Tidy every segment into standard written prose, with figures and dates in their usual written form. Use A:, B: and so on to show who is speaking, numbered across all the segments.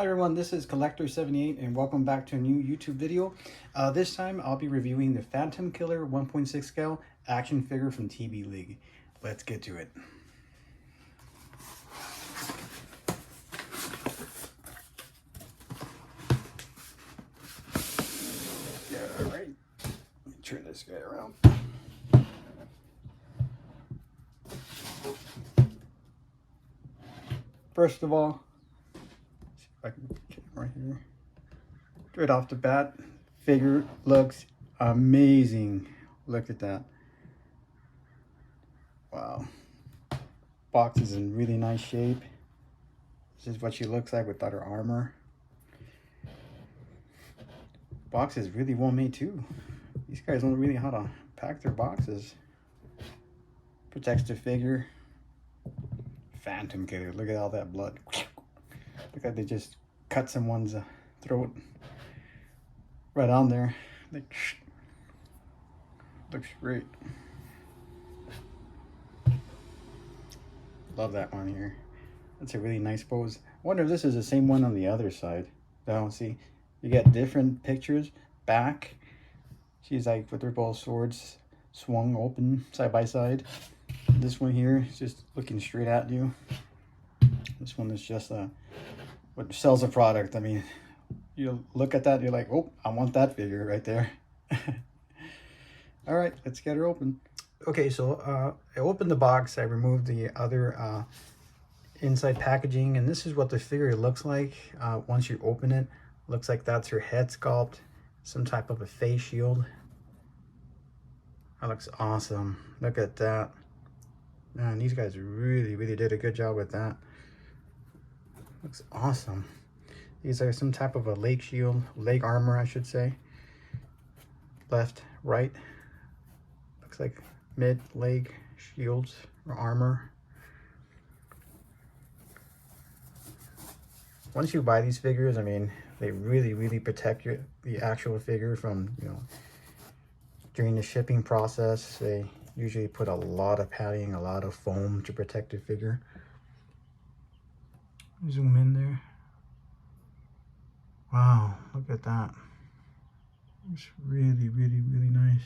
A: Hi everyone, this is Collector78 and welcome back to a new YouTube video. This time I'll be reviewing the Phantom Killer 1.6 scale action figure from TBLeague. Let's get to it. Yeah, alright. Let me turn this guy around. First of all, see if I can get him right here. Straight off the bat, figure looks amazing. Look at that. Wow. Box is in really nice shape. This is what she looks like without her armor. Box is really well made too. These guys don't really know how to pack their boxes. Protects the figure. Phantom Killer. Look at all that blood. Look like they just cut someone's throat right on there. Like, looks great. Love that one here. That's a really nice pose. I wonder if this is the same one on the other side. No, see, you get different pictures. Back, she's like with her both swords swung open side by side. This one here is just looking straight at you. This one is just what sells a product. I mean, you look at that, you're like, oh, I want that figure right there. All right, let's get her open. Okay, so I opened the box. I removed the other inside packaging, and this is what the figure looks like once you open it. Looks like that's her head sculpt, some type of a face shield. That looks awesome. Look at that. Man, these guys really did a good job with that. Looks awesome. These are some type of a leg shield, leg armor, I should say. Left, right. Looks like mid-leg shields or armor. Once you buy these figures, I mean, they really protect the actual figure from, you know, during the shipping process. They usually put a lot of padding, a lot of foam to protect the figure. Zoom in there. Wow, look at that. It's really nice.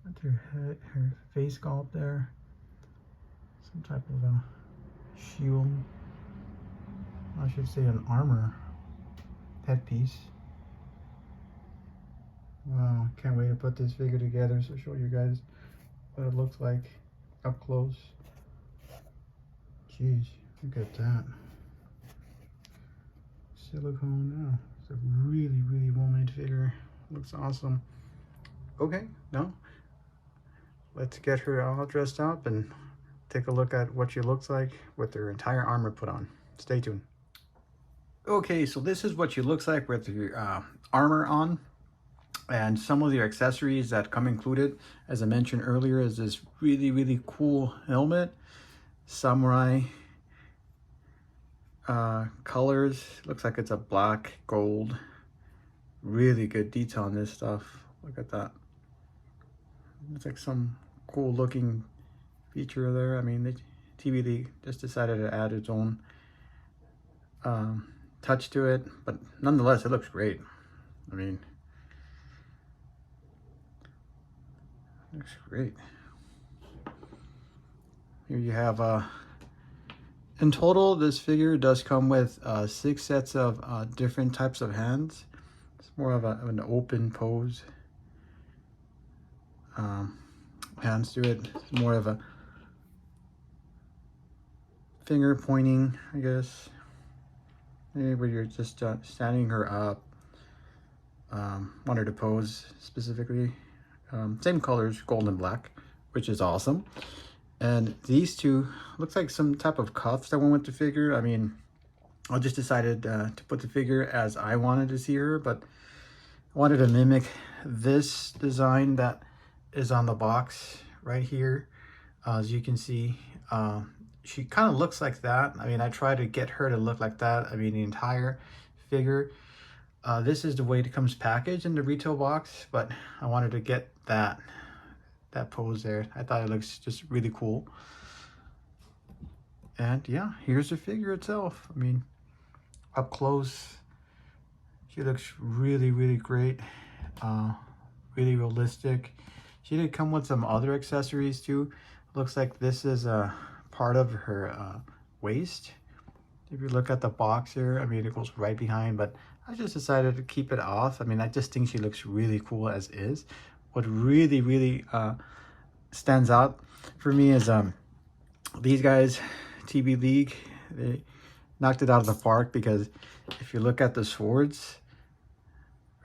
A: That's her head, her face sculpt there. Some type of a shield. I should say an armor head piece. Wow, can't wait to put this figure together so show you guys what it looks like up close. Jeez, look at that. Silicone now. It's a really well made figure. Looks awesome. Okay, now let's get her all dressed up and take a look at what she looks like with her entire armor put on. Stay tuned. Okay, so this is what she looks like with her armor on. And some of the accessories that come included, as I mentioned earlier, is this really cool helmet. Samurai colors. Looks like it's a black gold. Really good detail on this stuff. Look at that. It's like some cool looking feature there. I mean, the TBLeague just decided to add its own touch to it, but nonetheless, it looks great. I mean, looks great. Here you have in total, this figure does come with 6 sets of different types of hands. It's more of an open pose. Hands to it. It's more of a finger pointing, I guess. Where you're just standing her up. Want her to pose specifically. Same colors, gold and black, which is awesome. And these two looks like some type of cuffs that went with the figure. I mean, I just decided to put the figure as I wanted to see her, but I wanted to mimic this design that is on the box right here. As you can see, she kind of looks like that. I mean, I tried to get her to look like that. I mean, the entire figure. This is the way it comes packaged in the retail box, but I wanted to get that pose there. I thought it looks just really cool. And yeah, here's the figure itself. I mean, up close, she looks really, really great. Really realistic. She did come with some other accessories too. Looks like this is a part of her waist. If you look at the box here, I mean, it goes right behind, but I just decided to keep it off. I mean, I just think she looks really cool as is. What really, really stands out for me is these guys, TBLeague, they knocked it out of the park, because if you look at the swords,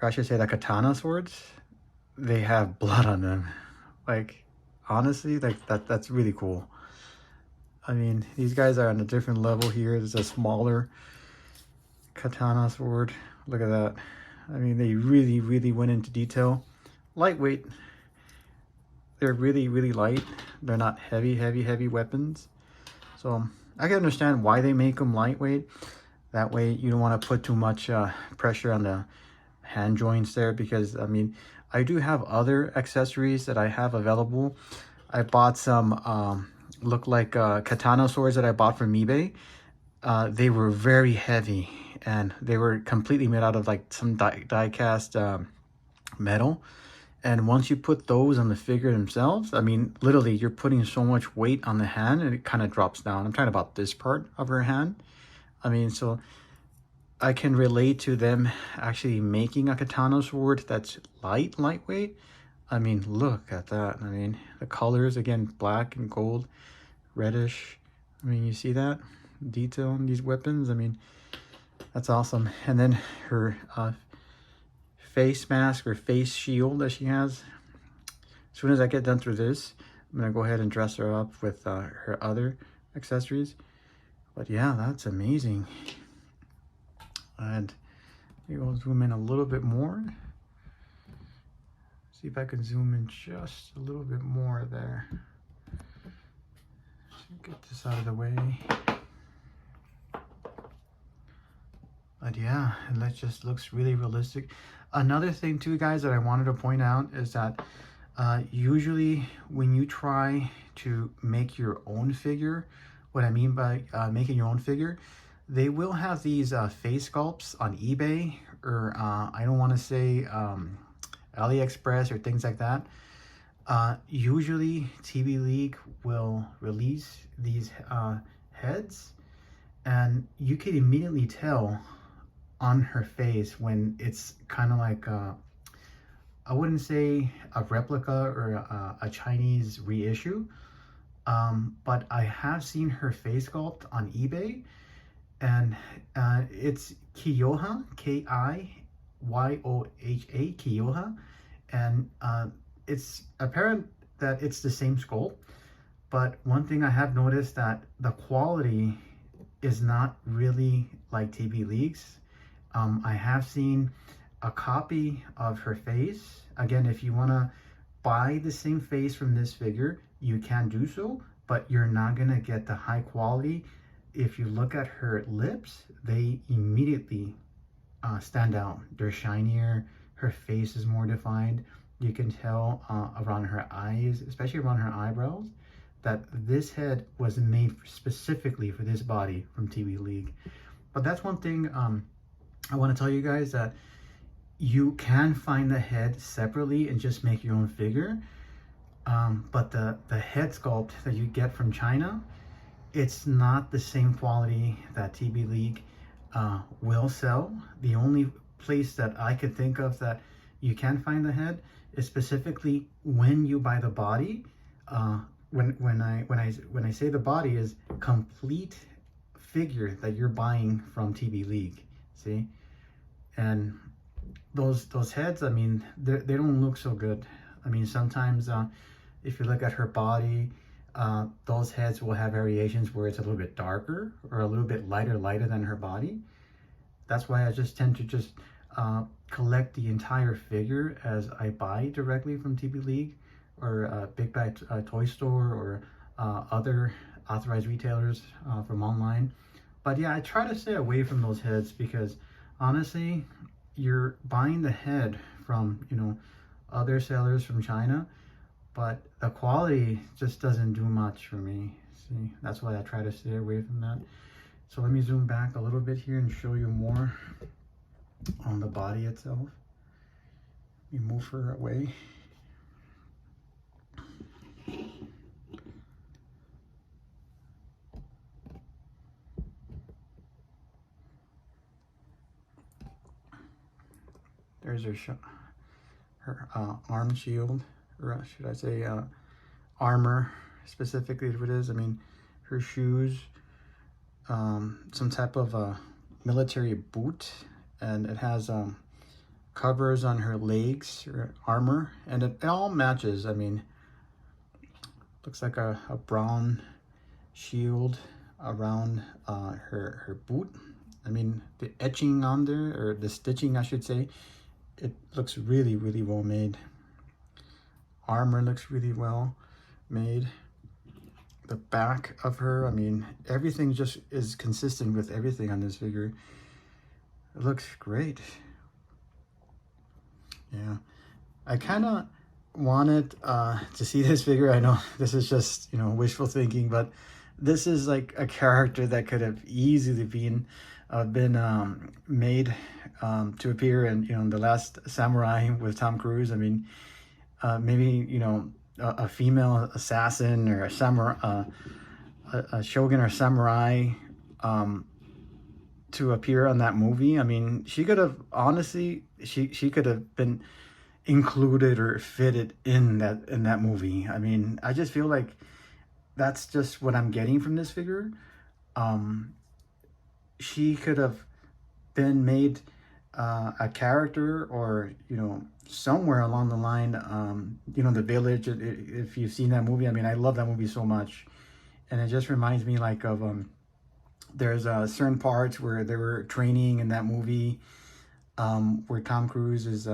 A: or I should say the katana swords, they have blood on them. Like, honestly, like that's really cool. I mean, these guys are on a different level here. There's a smaller katana sword. Look at that. I mean, they really, really went into detail. Lightweight. They're really, really light. They're not heavy weapons. So I can understand why they make them lightweight. That way you don't want to put too much pressure on the hand joints there, because I mean, I do have other accessories that I have available. I bought some look like katana swords that I bought from eBay. They were very heavy, and they were completely made out of like some die cast metal. And once you put those on the figure themselves, I mean, literally you're putting so much weight on the hand, and it kind of drops down. I'm talking about this part of her hand. I mean, so I can relate to them actually making a katana sword that's lightweight. I mean, look at that. I mean, the colors, again, black and gold, reddish. I mean, you see that detail in these weapons? I mean, that's awesome. And then her face mask or face shield that she has. As soon as I get done through this, I'm gonna go ahead and dress her up with her other accessories. But yeah, that's amazing. And maybe I'll zoom in a little bit more. See if I can zoom in just a little bit more there. Get this out of the way. But yeah, and that just looks really realistic. Another thing too, guys, that I wanted to point out is that usually when you try to make your own figure, what I mean by making your own figure, they will have these face sculpts on eBay, or I don't want to say AliExpress or things like that. Usually TBLeague will release these heads, and you can immediately tell on her face when it's kind of like I wouldn't say a replica or a Chinese reissue, but I have seen her face sculpt on eBay, and it's Kiyoha, K-I-Y-O-H-A, Kiyoha, and it's apparent that it's the same sculpt. But one thing I have noticed, that the quality is not really like TBLeague's. I have seen a copy of her face. Again, if you want to buy the same face from this figure, you can do so, but you're not going to get the high quality. If you look at her lips, they immediately stand out. They're shinier. Her face is more defined. You can tell around her eyes, especially around her eyebrows, that this head was made specifically for this body from TBLeague. But that's one thing I want to tell you guys, that you can find the head separately and just make your own figure. But the head sculpt that you get from China, it's not the same quality that TBLeague will sell. The only place that I could think of that you can find the head is specifically when you buy the body. When I say the body, is complete figure that you're buying from TBLeague. See, and those heads, I mean, they don't look so good. I mean, sometimes if you look at her body, those heads will have variations where it's a little bit darker or a little bit lighter than her body. That's why I just tend to just collect the entire figure as I buy directly from TBLeague or Big Bad Toy Store or other authorized retailers from online. But yeah, I try to stay away from those heads, because honestly, you're buying the head from, you know, other sellers from China, but the quality just doesn't do much for me. See, that's why I try to stay away from that. So let me zoom back a little bit here and show you more on the body itself. We move her away. There's her arm shield, or should I say armor, specifically what it is. I mean, her shoes, some type of military boot, and it has covers on her legs, or armor, and it all matches. I mean, looks like a brown shield around her boot. I mean, the etching on there, or the stitching, I should say, it looks really, really well made. Armor looks really well made. The back of her, I mean, everything just is consistent with everything on this figure. It looks great. Yeah, I kind of wanted to see this figure. I know this is just, you know, wishful thinking, but this is like a character that could have easily been made to appear in, you know, in The Last Samurai with Tom Cruise. I mean, maybe, you know, a female assassin or a samurai, a shogun or samurai, to appear on that movie. I mean, she could have, honestly, she could have been included or fitted in that movie. I mean, I just feel like that's just what I'm getting from this figure. She could have been made a character, or, you know, somewhere along the line, you know, The Village, if you've seen that movie. I mean, I love that movie so much, and it just reminds me like of there's certain parts where they were training in that movie, where Tom Cruise is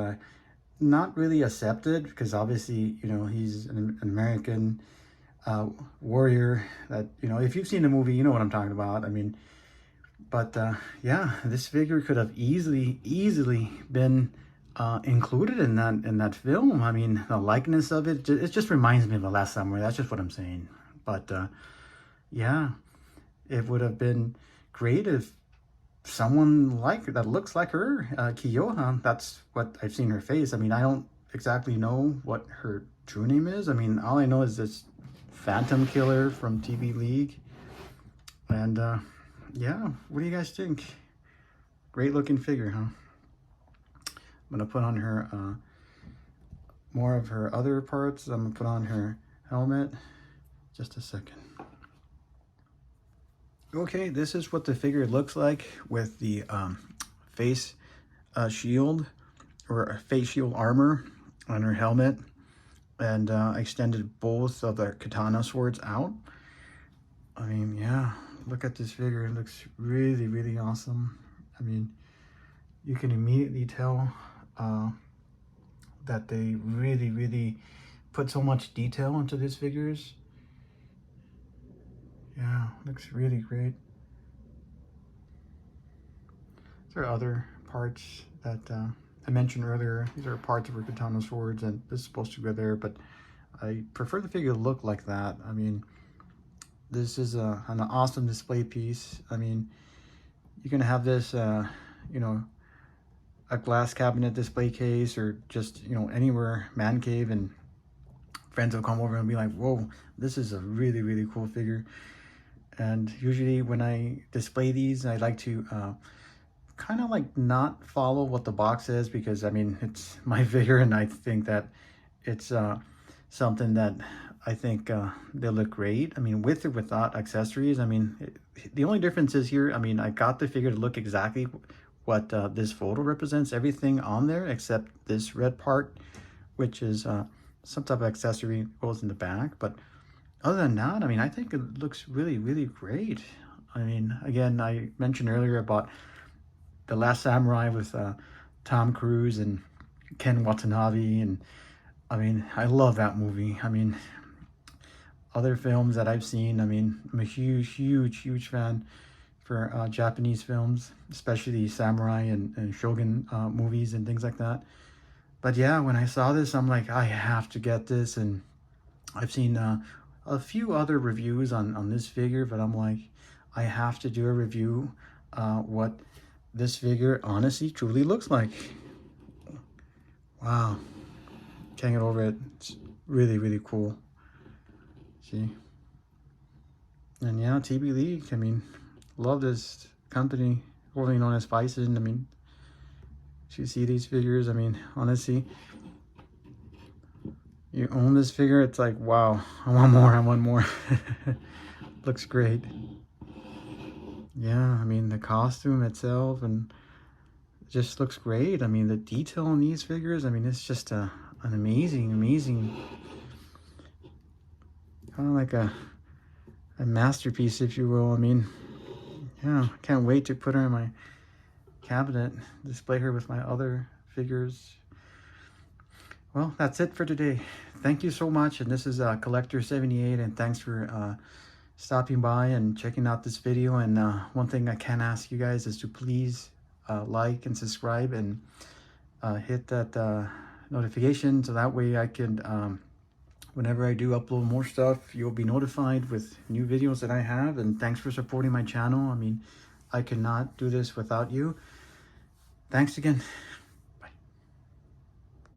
A: not really accepted, because obviously, you know, he's an American warrior that, you know, if you've seen the movie, you know what I'm talking about. I mean, but yeah, this figure could have easily been included in that film. I mean, the likeness of it just reminds me of The Last Samurai. That's just what I'm saying. But yeah, it would have been great if someone like that looks like her, Kiyoha. That's what I've seen her face. I mean, I don't exactly know what her true name is. I mean, all I know is this Phantom Killer from TBLeague. And yeah, what do you guys think? Great looking figure, huh? I'm gonna put on her more of her other parts. I'm gonna put on her helmet. Just a second. Okay, this is what the figure looks like with the face shield, or face shield armor on her helmet, and I extended both of the katana swords out. I mean, yeah, look at this figure. It looks really, really awesome. I mean, you can immediately tell that they really, really put so much detail into these figures. Yeah, looks really great. There are other parts that I mentioned earlier. These are parts of her katana swords, and this is supposed to go there, but I prefer the figure to look like that. I mean, this is an awesome display piece. I mean, you can have this, you know, a glass cabinet display case, or just, you know, anywhere, man cave, and friends will come over and be like, whoa, this is a really, really cool figure. And usually when I display these, I like to kind of like not follow what the box says, because I mean, it's my figure, and I think that it's something that I think they look great. I mean, with or without accessories. I mean, the only difference is here, I mean, I got the figure to look exactly what this photo represents. Everything on there except this red part, which is some type of accessory, goes in the back. But other than that, I mean, I think it looks really, really great. I mean, again, I mentioned earlier about The Last Samurai with Tom Cruise and Ken Watanabe, and I mean, I love that movie. I mean, other films that I've seen, I mean, I'm a huge fan for Japanese films, especially samurai and shogun movies and things like that. But yeah, when I saw this, I'm like, I have to get this. And I've seen a few other reviews on this figure, but I'm like, I have to do a review what this figure honestly truly looks like. Wow, can't get over it. It's really, really cool. See? And yeah, TBLeague, I mean, love this company, formerly known as PHICEN. I mean, you see these figures, I mean, honestly, you own this figure, it's like, wow, I want more, I want more. Looks great. Yeah, I mean, the costume itself and it just looks great. I mean, the detail on these figures, I mean, it's just an amazing, kind of like a masterpiece, if you will. I mean, yeah, I can't wait to put her in my cabinet, display her with my other figures. Well, that's it for today. Thank you so much, and this is Collector 78, and thanks for stopping by and checking out this video. And one thing I can ask you guys is to please like and subscribe and hit that notification, so that way I can whenever I do upload more stuff, you'll be notified with new videos that I have. And thanks for supporting my channel. I mean, I could not do this without you. Thanks again.